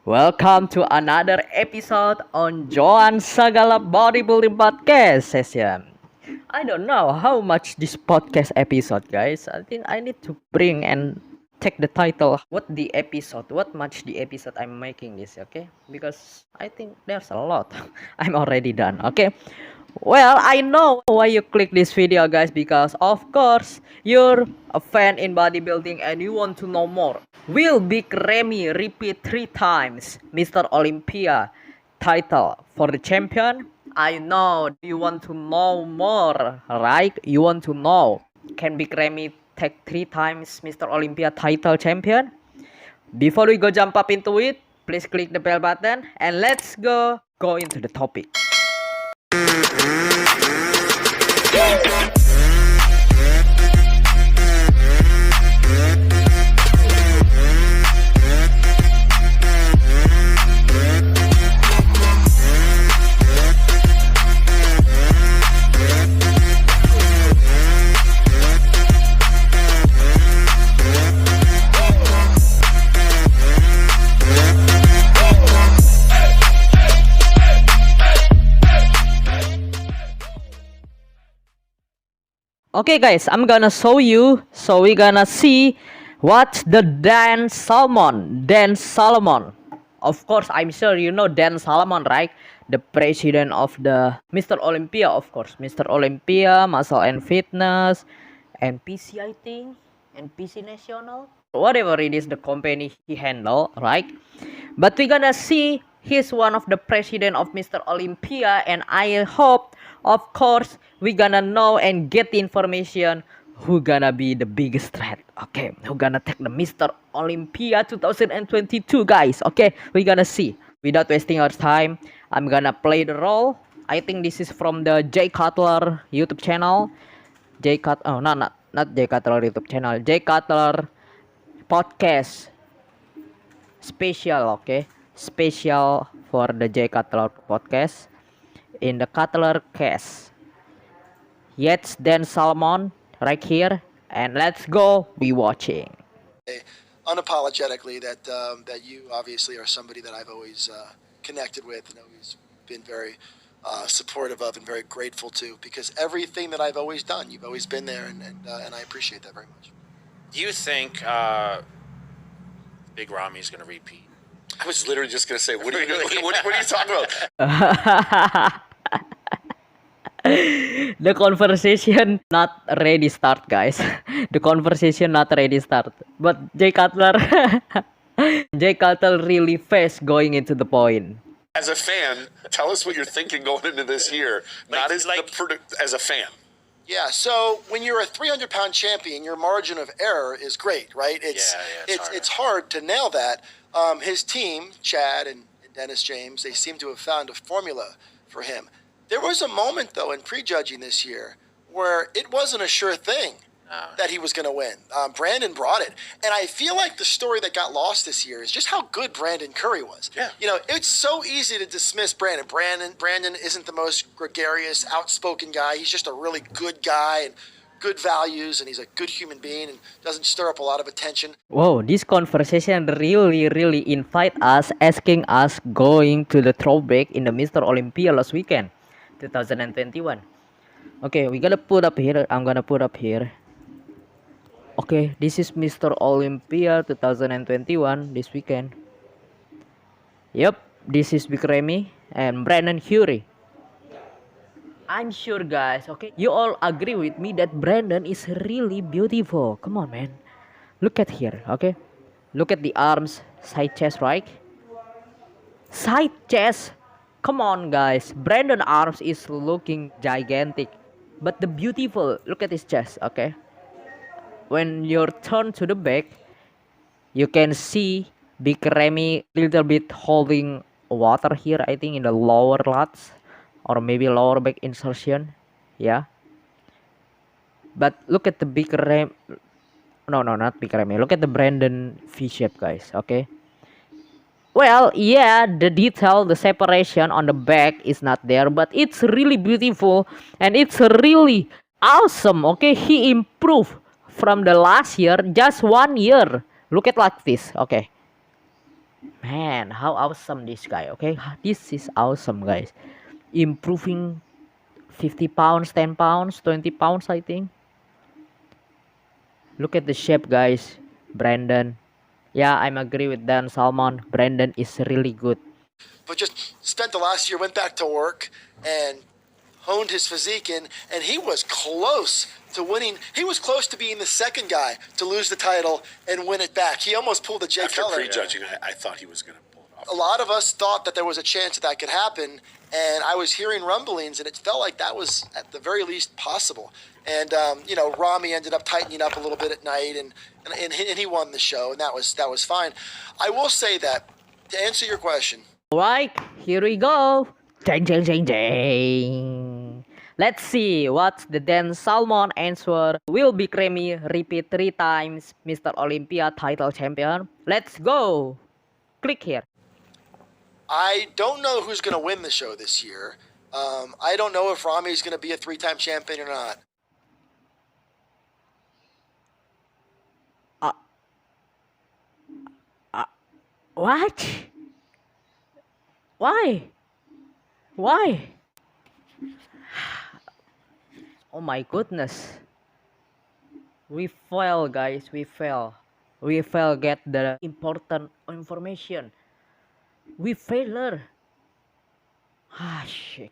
Welcome to another episode on Joan Sagala Bodybuilding Podcast session. I don't know how much this podcast episode, guys. I think I need to bring and take the title. What much the episode I'm making this, okay? Because I think there's a lot. I'm already done, okay? Well, I know why you click this video, guys, because of course you're a fan in bodybuilding and you want to know more. Will Big Ramy repeat 3 times Mr. Olympia title for the champion? I know you want to know more, right? You want to know, can Big Ramy take 3 times Mr. Olympia title champion? Before we go jump up into it, please click the bell button and let's go into the topic. Okay guys, I'm gonna show you, so we're gonna see what the Dan Salomon. Of course, I'm sure you know Dan Salomon, right? The president of the Mr. Olympia, of course. Mr. Olympia, Muscle and Fitness, and PC, I think, and PC National. Whatever it is, the company he handle, right? But we're gonna see he's one of the president of Mr. Olympia, and I hope, of course, we gonna know and get the information who gonna be the biggest threat. Okay, who gonna take the Mr. Olympia 2022, guys. Okay, we gonna see. Without wasting our time, I'm gonna play the role. I think this is from the Jay Cutler YouTube channel. Not Jay Cutler YouTube channel. Jay Cutler podcast special. Okay, special for the Jay Cutler podcast in the Cutler cast. Yes, Dan Salomon right here, and let's go be watching. Unapologetically that you obviously are somebody that I've always connected with and always been very supportive of and very grateful to, because everything that I've always done, you've always been there, and I appreciate that very much. Do you think Big Ramy is going to repeat? I was literally just going to say, what are you talking about? The conversation not ready start, guys. The conversation not ready start. But Jay Cutler really fast going into the point. As a fan, tell us what you're thinking going into this year, not as as a fan. Yeah, so when you're a 300-pound champion, your margin of error is great, right? It's hard to nail that. His team, Chad and Dennis James, they seem to have found a formula for him. There was a moment, though, in prejudging this year where it wasn't a sure thing that he was going to win. Brandon brought it. And I feel like the story that got lost this year is just how good Brandon Curry was. Yeah. You know, it's so easy to dismiss Brandon. Brandon isn't the most gregarious, outspoken guy. He's just a really good guy and good values, and he's a good human being and doesn't stir up a lot of attention. Wow, this conversation really invite us, asking us going to the throwback in the Mr. Olympia last weekend. 2021. Okay, we gotta put up here. I'm gonna put up here. Okay, this is Mr. Olympia 2021 this weekend. Yep, this is Big Ramy and Brandon Curry. I'm sure, guys, okay, you all agree with me that Brandon is really beautiful. Come on, man. Look at here, okay? Look at the arms, side chest, right? Side chest. Come on, guys. Brandon arms is looking gigantic, but the beautiful, look at his chest, okay? When you turn to the back, you can see Big Ramy little bit holding water here, I think in the lower lats or maybe lower back insertion. Yeah. But look at the Big Ramy. No, not Big Ramy. Look at the Brandon V-shape, guys, okay? Well, yeah, the detail, the separation on the back is not there, but it's really beautiful and it's really awesome. Okay, he improved from the last year, just 1 year. Look at like this. Okay, Man, how awesome this guy. Okay, this is awesome, guys. Improving 50 pounds, 10 pounds, 20 pounds, I think. Look at the shape, guys. Brandon. Yeah, I'm agree with Dan Salmon. Brandon is really good. But just spent the last year, went back to work and honed his physique in, and he was close to winning. He was close to being the second guy to lose the title and win it back. He almost pulled a Jay After Cutler. prejudging, I thought he was going to pull it off. A lot of us thought that there was a chance that could happen, and I was hearing rumblings, and it felt like that was at the very least possible. And Ramy ended up tightening up a little bit at night, and he won the show, and that was fine. I will say that to answer your question. Alright, here we go. Ding, ding, ding, ding. Let's see what the Dan Salmon answer. Will be Ramy repeat 3 times Mr. Olympia title champion? Let's go. Click here. I don't know who's going to win the show this year. I don't know if Ramy is going to be a 3-time champion or not. What? Why? Why? Oh my goodness. We fail, guys. We fail. We fail get the important information. We failure. Ah, shit.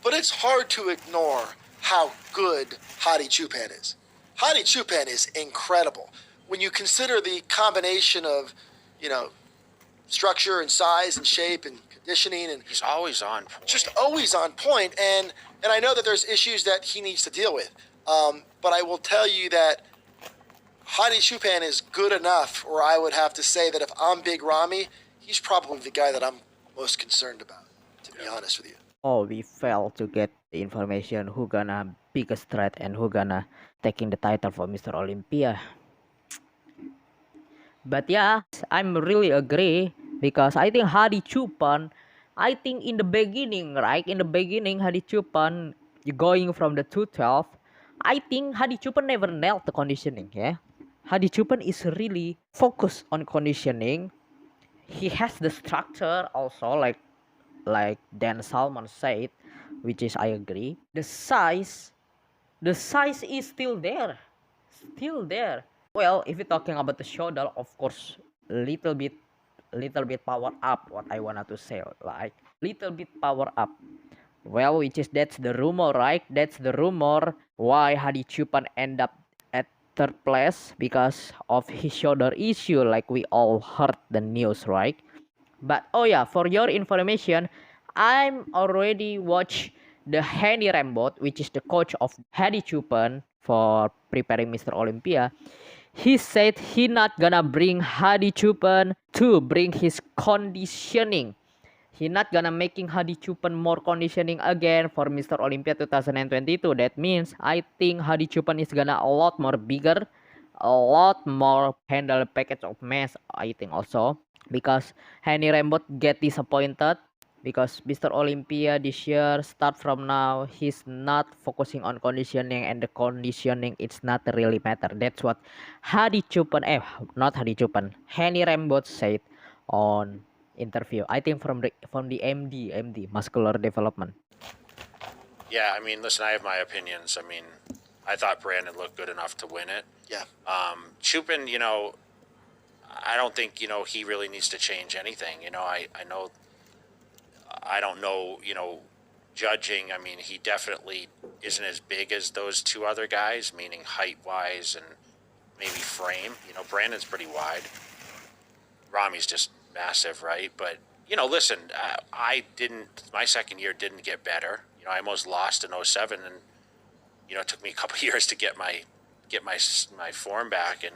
But it's hard to ignore how good Hadi Chupan is. Hadi Chupan is incredible. When you consider the combination of, structure and size and shape and conditioning, and He's always on point. just always on point. And I know that there's issues that he needs to deal with. But I will tell you that Hadi Chupan is good enough, or I would have to say that if I'm Big Ramy, he's probably the guy that I'm most concerned about, to be honest with you. Oh, we fail to get the information who gonna biggest threat and who gonna taking the title for Mr. Olympia. But yeah, I'm really agree because I think Hadi Chupan, I think in the beginning, right? In the beginning, Hadi Chupan going from the 212, I think Hadi Chupan never nailed the conditioning, yeah. Hadi Chupan is really focused on conditioning. He has the structure also, like Dan Salmon said, which is I agree. The size is still there, Well, if you're talking about the shoulder, of course, little bit power up. What I wanted to say, like little bit power up. Well, that's the rumor, right? That's the rumor why Hadi Chupan end up at third place because of his shoulder issue, like we all heard the news, right? But oh yeah, for your information, I'm already watched the Henny Rambot, which is the coach of Hadi Chupan for preparing Mr. Olympia. He said he not gonna bring Hadi Chupan to bring his conditioning. He not gonna making Hadi Chupan more conditioning again for Mr. Olympia 2022. That means I think Hadi Chupan is gonna a lot more bigger, a lot more handle package of mass. I think also because Henny Rambot get disappointed because Mr. Olympia this year start from now he's not focusing on conditioning, and the conditioning it's not really matter. That's what Hadi Chupan not Hadi Chupan, Henny Rambot said on interview. I think from the MD muscular development. Yeah, I mean, listen, I have my opinions. I mean, I thought Brandon looked good enough to win it. Yeah. Chupin, I don't think, he really needs to change anything. I know, I don't know, judging. I mean, he definitely isn't as big as those two other guys, meaning height-wise and maybe frame. Brandon's pretty wide. Ramy's just massive, right? But, listen, my second year didn't get better. I almost lost in 07, and, it took me a couple years to get my form back. And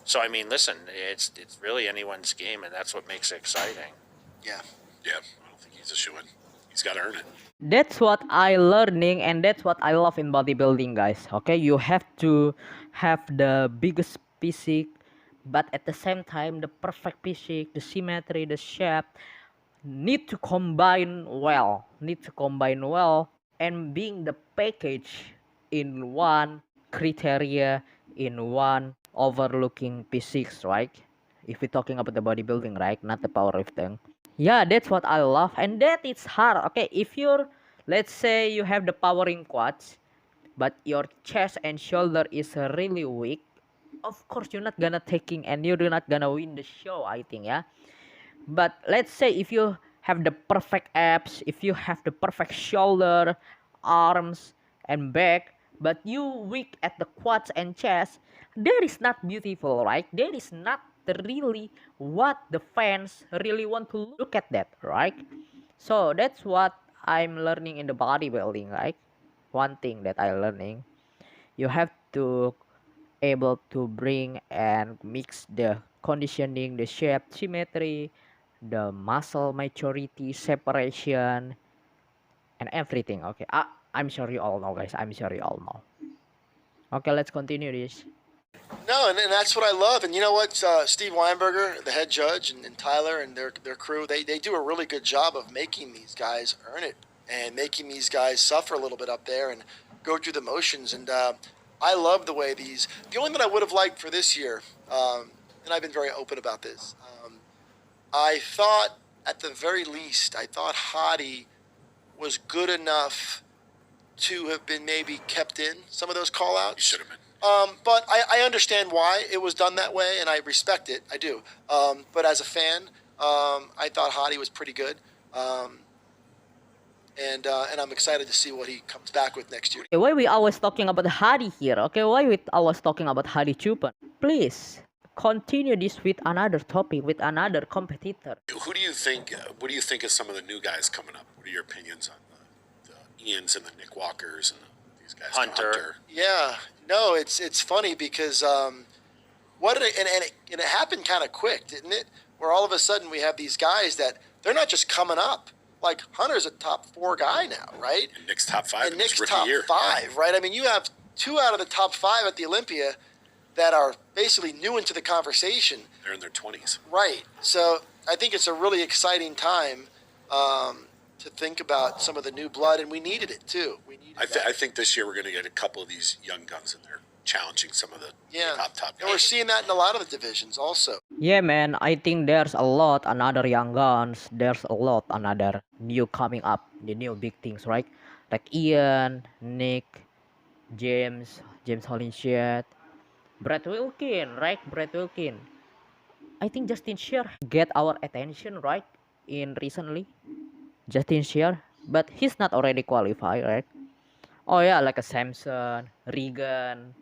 so, I mean, listen, it's really anyone's game, and that's what makes it exciting. Yeah. Yeah, I don't think he's a shoo-in. He's got to earn it. That's what I learning, and that's what I love in bodybuilding, guys. Okay, you have to have the biggest physique, but at the same time the perfect physique, the symmetry, the shape need to combine well, and being the package in one criteria, in one overlooking physiques, right? if we're talking about the bodybuilding, right? Not the powerlifting. Yeah, that's what I love, and that is hard. Okay, if you're, let's say you have the powering quads, but your chest and shoulder is really weak, of course you're not gonna taking and you're not gonna win the show, I think, yeah. But let's say if you have the perfect abs, if you have the perfect shoulder, arms, and back, but you weak at the quads and chest, that is not beautiful, right? That is not really what the fans really want to look at that, right? So that's what I'm learning in the bodybuilding, right? One thing that I learning, you have to able to bring and mix the conditioning, the shape, symmetry, the muscle maturity, separation, and everything. Okay, I'm sure you all know, guys. I'm sure you all know. Okay, let's continue this. No, and that's what I love. And you know what? Steve Weinberger, the head judge, and Tyler and their crew, they do a really good job of making these guys earn it and making these guys suffer a little bit up there and go through the motions. And I love the way these. The only thing that I would have liked for this year, and I've been very open about this, I thought at the very least, I thought Hadi was good enough to have been maybe kept in some of those call outs. He should have been. But I understand why it was done that way, and I respect it. I do. But as a fan, I thought Hadi was pretty good, and I'm excited to see what he comes back with next year. Okay, why we always talking about Hadi here? Okay, why we always talking about Hadi Chupan? Please continue this with another topic, with another competitor. Who do you think? What do you think of some of the new guys coming up? What are your opinions on the Ians and the Nick Walkers and these guys? Hunter. Yeah, no, it's funny because what did it happened kind of quick, didn't it? Where all of a sudden we have these guys that they're not just coming up. Like Hunter's a top 4 guy now, right? And Nick's top 5. And Nick's rookie top year. 5, right? I mean, you have 2 out of the top 5 at the Olympia that are basically new into the conversation. They're in their 20s. Right. So I think it's a really exciting time to think about some of the new blood, and we needed it too. We needed I think this year we're going to get a couple of these young guns in there challenging some of the top guys. And we're seeing that in a lot of the divisions also. Yeah, man, I think there's a lot another young guns. There's a lot another new coming up, the new big things, right? Like Ian, Nick, James Hollinshed, Brett Wilkin, right? Brett Wilkin. I think Justin Shear get our attention, right? In recently, Justin Shear, but he's not already qualified, right? Oh yeah, like a Samson, Regan,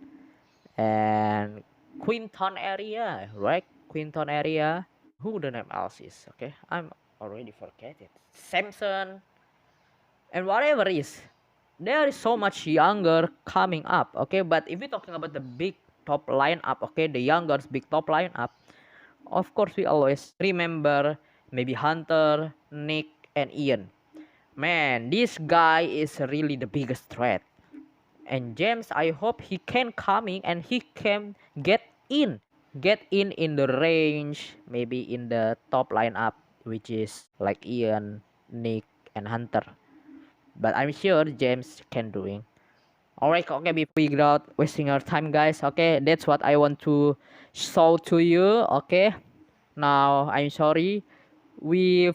and Quinton area, right? Quinton area. Who the name else is? Okay, I'm already forget it. Samson and whatever is. There is so much younger coming up. Okay, but if we're talking about the big top lineup, okay, the youngers big top lineup, of course we always remember maybe Hunter, Nick, and Ian. Man, this guy is really the biggest threat. And James, I hope he can coming and he can get in the range, maybe in the top lineup, which is like Ian, Nick, and Hunter. But I'm sure James can doing. Alright, okay, without wasting our time, guys. Okay, that's what I want to show to you. Okay, now I'm sorry we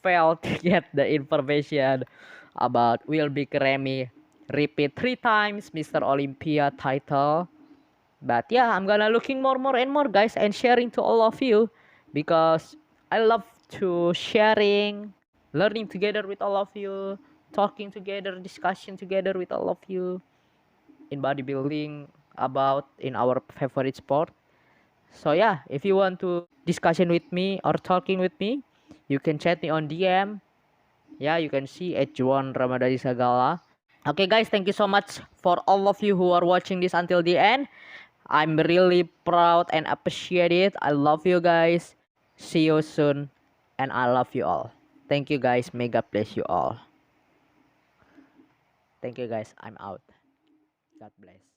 failed to get the information about will be Ramy repeat 3 times Mr. Olympia title. But yeah, I'm gonna looking more and more, guys, and sharing to all of you because I love to sharing, learning together with all of you, talking together, discussion together with all of you in bodybuilding about in our favorite sport. So yeah, if you want to discussion with me or talking with me, you can chat me on DM. Yeah, you can see at Joan Ramadhani Sagala. Okay guys, thank you so much for all of you who are watching this until the end. I'm really proud and appreciate it. I love you guys. See you soon. And I love you all. Thank you guys. May God bless you all. Thank you guys. I'm out. God bless.